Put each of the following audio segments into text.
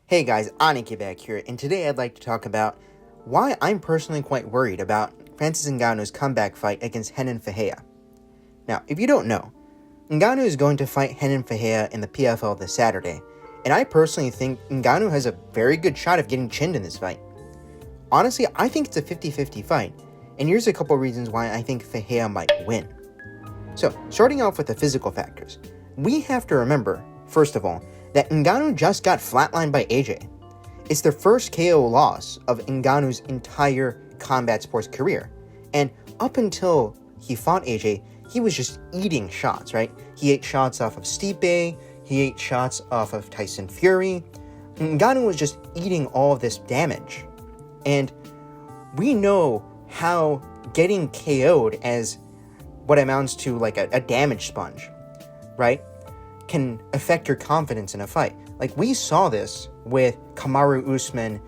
Hey guys, Aniki back here, and today I'd like to talk about why I'm personally quite worried about Francis Ngannou's comeback fight against Renan Ferreira. Now, if you don't know, Ngannou is going to fight Renan Ferreira in the PFL this Saturday, and I personally think Ngannou has a very good shot of getting chinned in this fight. Honestly, I think it's a 50-50 fight, and here's a couple reasons why I think Ferreira might win. So, starting off with the physical factors, we have to remember, first of all, that Ngannou just got flatlined by AJ. It's the first KO loss of Ngannou's entire combat sports career, and up until he fought AJ, he was just eating shots, right? He ate shots off of Stipe, he ate shots off of Tyson Fury. Ngannou was just eating all of this damage. And we know how getting KO'd as what amounts to like a damage sponge, right, can affect your confidence in a fight. Like, we saw this with Kamaru Usman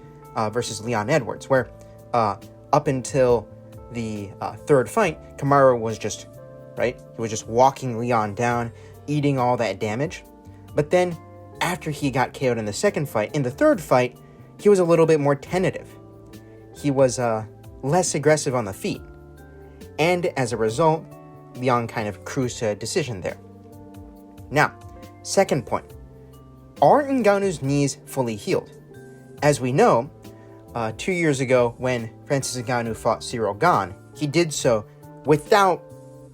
versus Leon Edwards, where up until the third fight, Kamaru was just, right, he was just walking Leon down, eating all that damage. But then, after he got KO'd in the second fight, in the third fight, he was a little bit more tentative. He was less aggressive on the feet. And as a result, Leon kind of cruised to a decision there. Now, second point, are Ngannou's knees fully healed? As we know, 2 years ago when Francis Ngannou fought Ciryl Gane, he did so without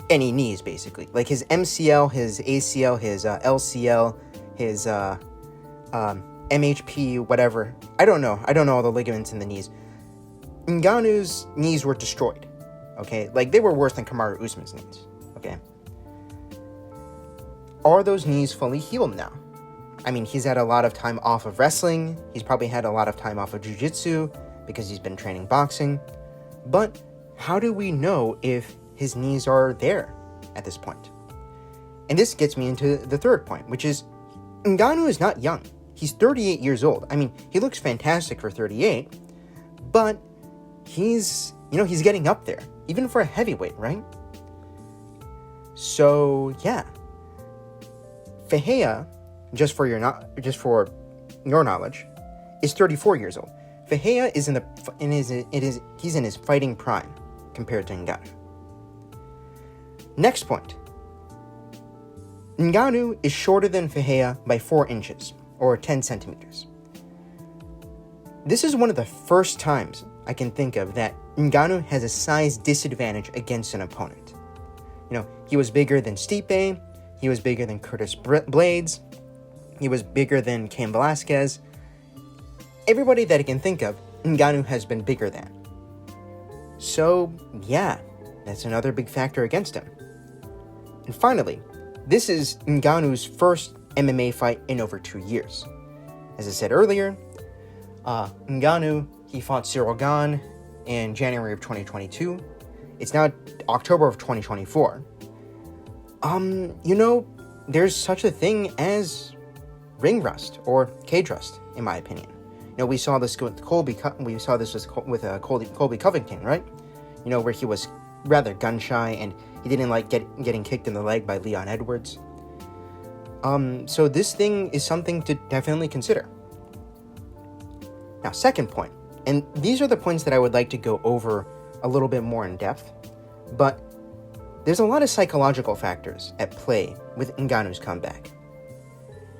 any knees, basically. Like his MCL, his ACL, his LCL, his MHP, whatever. I don't know all the ligaments in the knees. Ngannou's knees were destroyed, okay? Like, they were worse than Kamaru Usman's knees, okay? Are those knees fully healed now? I mean, he's had a lot of time off of wrestling. He's probably had a lot of time off of jiu-jitsu because he's been training boxing. But how do we know if his knees are there at this point? And this gets me into the third point, which is Ngannou is not young. He's 38 years old. I mean, he looks fantastic for 38, but he's getting up there, even for a heavyweight, right? So, yeah. Ferreira, just for your knowledge, is 34 years old. Ferreira is he's in his fighting prime compared to Ngannou. Next point. Ngannou is shorter than Ferreira by 4 inches, or 10 centimeters. This is one of the first times I can think of that Ngannou has a size disadvantage against an opponent. You know, he was bigger than Stipe, he was bigger than Curtis Blades, he was bigger than Cain Velasquez. Everybody that I can think of, Ngannou has been bigger than. So, yeah, that's another big factor against him. And finally, this is Ngannou's first MMA fight in over 2 years. As I said earlier, Ngannou, he fought Ciryl Gane in January of 2022. It's now October of 2024. There's such a thing as ring rust or cage rust, in my opinion. You know, we saw this with Colby. We saw this with Colby Covington, right? You know, where he was rather gun shy and he didn't like getting kicked in the leg by Leon Edwards. So this thing is something to definitely consider. Now, second point, and these are the points that I would like to go over a little bit more in depth, but there's a lot of psychological factors at play with Ngannou's comeback.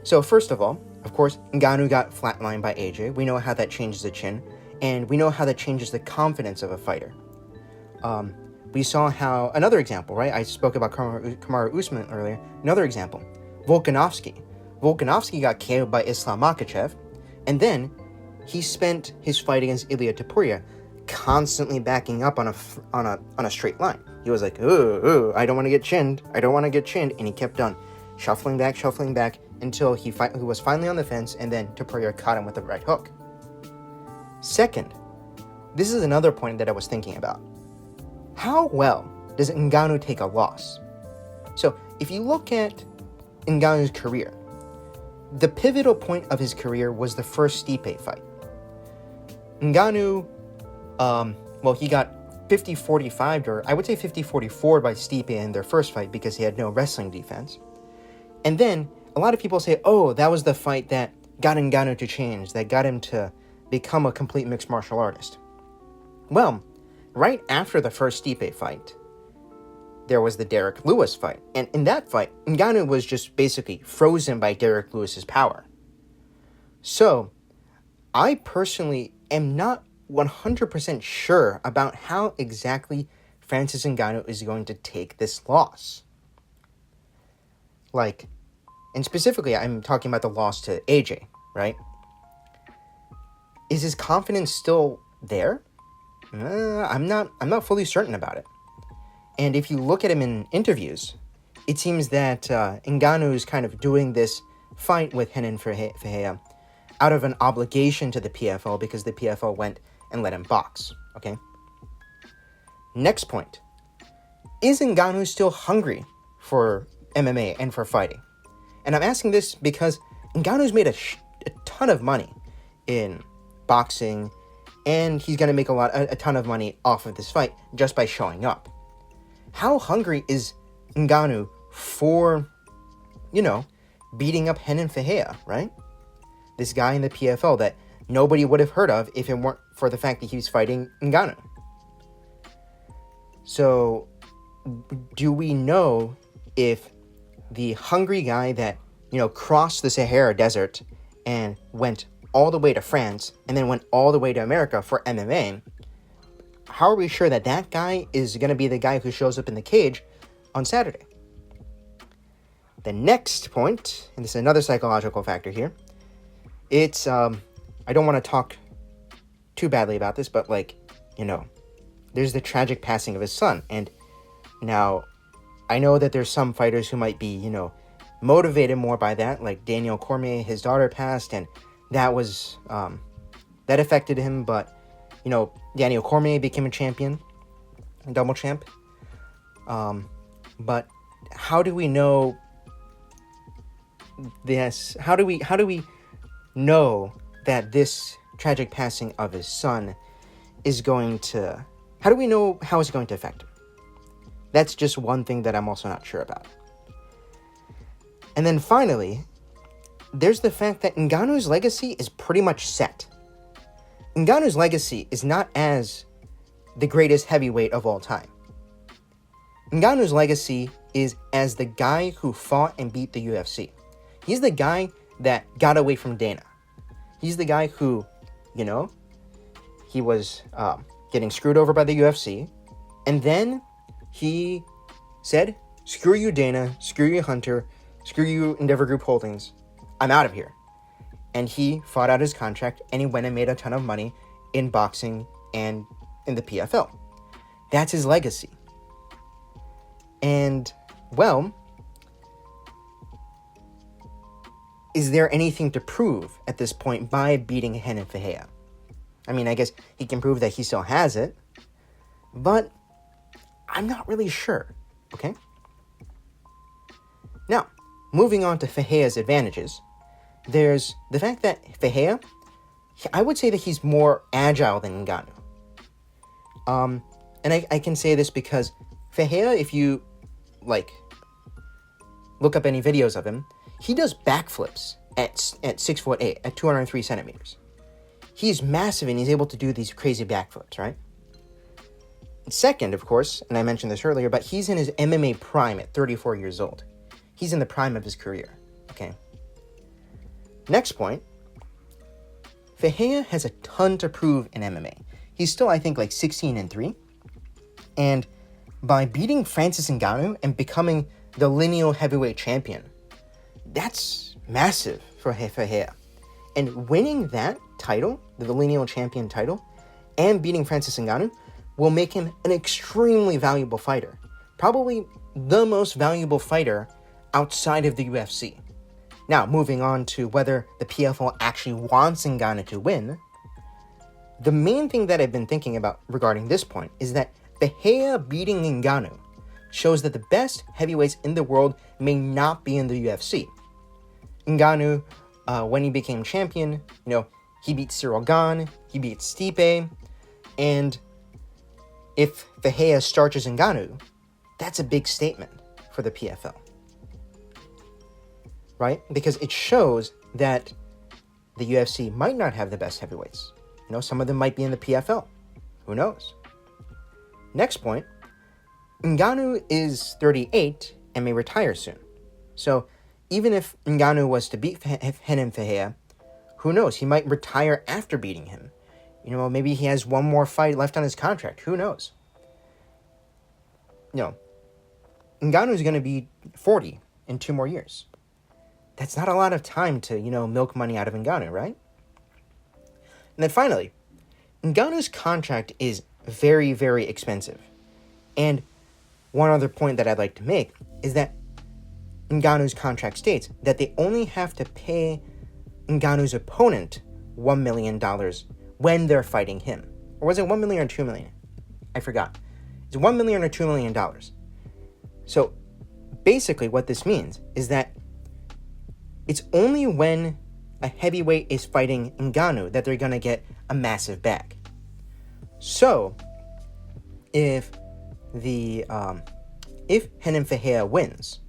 So first of all, of course, Ngannou got flatlined by AJ. We know how that changes the chin, and we know how that changes the confidence of a fighter. We saw how, another example, right? I spoke about Kamaru Usman earlier. Another example, Volkanovski. Volkanovski got KO'd by Islam Makhachev, and then he spent his fight against Ilia Topuria constantly backing up on a straight line. He was like, I don't want to get chinned, and he kept on shuffling back until he was finally on the fence, and then Topuria caught him with a right hook. Second, this is another point that I was thinking about. How well does Ngannou take a loss? So, if you look at Ngannou's career, the pivotal point of his career was the first Stipe fight. Ngannou, he got 50-45, or I would say 50-44 by Stipe in their first fight because he had no wrestling defense. And then, a lot of people say, oh, that was the fight that got Ngannou to change, that got him to become a complete mixed martial artist? Well, right after the first Stipe fight, there was the Derek Lewis fight. And in that fight, Ngannou was just basically frozen by Derek Lewis's power. So, I personally am not 100% sure about how exactly Francis Ngannou is going to take this loss. And specifically, I'm talking about the loss to AJ, right? Is his confidence still there? I'm not fully certain about it. And if you look at him in interviews, it seems that Ngannou is kind of doing this fight with Renan Ferreira out of an obligation to the PFL because the PFL went and let him box, okay? Next point. Is Ngannou still hungry for MMA and for fighting? And I'm asking this because Ngannou's made a ton of money in boxing, and he's going to make a ton of money off of this fight just by showing up. How hungry is Ngannou for, beating up Renan Ferreira, right? This guy in the PFL that nobody would have heard of if it weren't for the fact that he was fighting Ngannou. So, do we know if the hungry guy that, crossed the Sahara Desert and went all the way to France and then went all the way to America for MMA, how are we sure that that guy is going to be the guy who shows up in the cage on Saturday? The next point, and this is another psychological factor here, it's, I don't want to talk too badly about this, but there's the tragic passing of his son. And now, I know that there's some fighters who might be, motivated more by that, like Daniel Cormier, his daughter passed, and that was, that affected him, but, Daniel Cormier became a champion, a double champ. But how do we know this? How do we know that this tragic passing of his son is going to... How do we know how it's going to affect him? That's just one thing that I'm also not sure about. And then finally, there's the fact that Ngannou's legacy is pretty much set. Ngannou's legacy is not as the greatest heavyweight of all time. Ngannou's legacy is as the guy who fought and beat the UFC. He's the guy that got away from Dana. He's the guy who, he was getting screwed over by the UFC, and then he said, screw you, Dana, screw you, Hunter, screw you, Endeavor Group Holdings, I'm out of here. And he fought out his contract, and he went and made a ton of money in boxing and in the PFL. That's his legacy. And, well, is there anything to prove at this point by beating Renan Ferreira? I mean, I guess he can prove that he still has it, but I'm not really sure, okay? Now, moving on to Ferreira's advantages, there's the fact that Ferreira, I would say that he's more agile than Ngannou. And I can say this because Ferreira, if you, look up any videos of him, he does backflips at 6'8", at 203 centimeters. He's massive and he's able to do these crazy backflips, right? Second, of course, and I mentioned this earlier, but he's in his MMA prime at 34 years old. He's in the prime of his career, okay? Next point, Ferreira has a ton to prove in MMA. He's still, I think, 16-3. And by beating Francis Ngannou and becoming the lineal heavyweight champion, that's massive for Ferreira. And winning that title, the lineal champion title, and beating Francis Ngannou will make him an extremely valuable fighter. Probably the most valuable fighter outside of the UFC. Now, moving on to whether the PFL actually wants Ngannou to win, the main thing that I've been thinking about regarding this point is that Ferreira beating Ngannou shows that the best heavyweights in the world may not be in the UFC. Ngannou, when he became champion, he beat Cyril Gane, he beat Stipe, and if Ferreira starches Ngannou, that's a big statement for the PFL. Right? Because it shows that the UFC might not have the best heavyweights. Some of them might be in the PFL. Who knows? Next point, Ngannou is 38 and may retire soon. So even if Ngannou was to beat Renan Ferreira, who knows? He might retire after beating him. Maybe he has one more fight left on his contract. Who knows? Ngannou is going to be 40 in 2 more years. That's not a lot of time to, milk money out of Ngannou, right? And then finally, Ngannou's contract is very, very expensive. And one other point that I'd like to make is that Ngannou's contract states that they only have to pay Ngannou's opponent $1 million when they're fighting him. Or was it $1 million or $2 million? I forgot. It's $1 million or $2 million. So basically what this means is that it's only when a heavyweight is fighting Ngannou that they're going to get a massive bag. So if Renan Ferreira wins,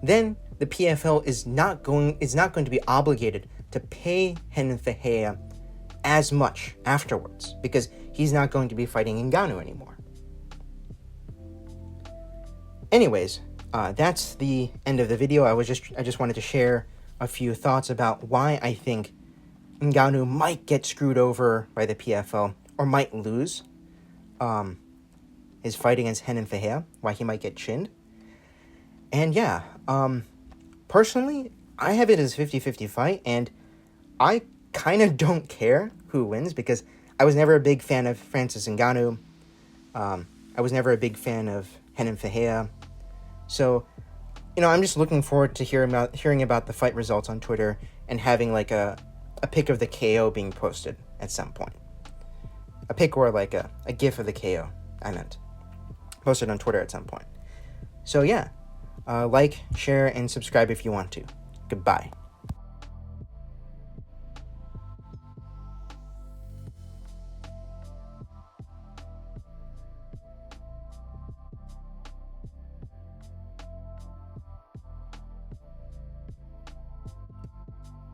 then the PFL is not going to be obligated to pay Renan Ferreira as much afterwards because he's not going to be fighting Ngannou anymore. Anyways, that's the end of the video. I just wanted to share a few thoughts about why I think Ngannou might get screwed over by the PFL or might lose his fight against Renan Ferreira, why he might get chinned. And yeah, personally, I have it as a 50-50 fight, and I kind of don't care who wins because I was never a big fan of Francis Ngannou. I was never a big fan of Renan Ferreira. So, I'm just looking forward to hearing about the fight results on Twitter and having like a pic of the KO being posted at some point. A pic or like a gif of the KO, I meant. Posted on Twitter at some point. So yeah, like, share, and subscribe if you want to. Goodbye.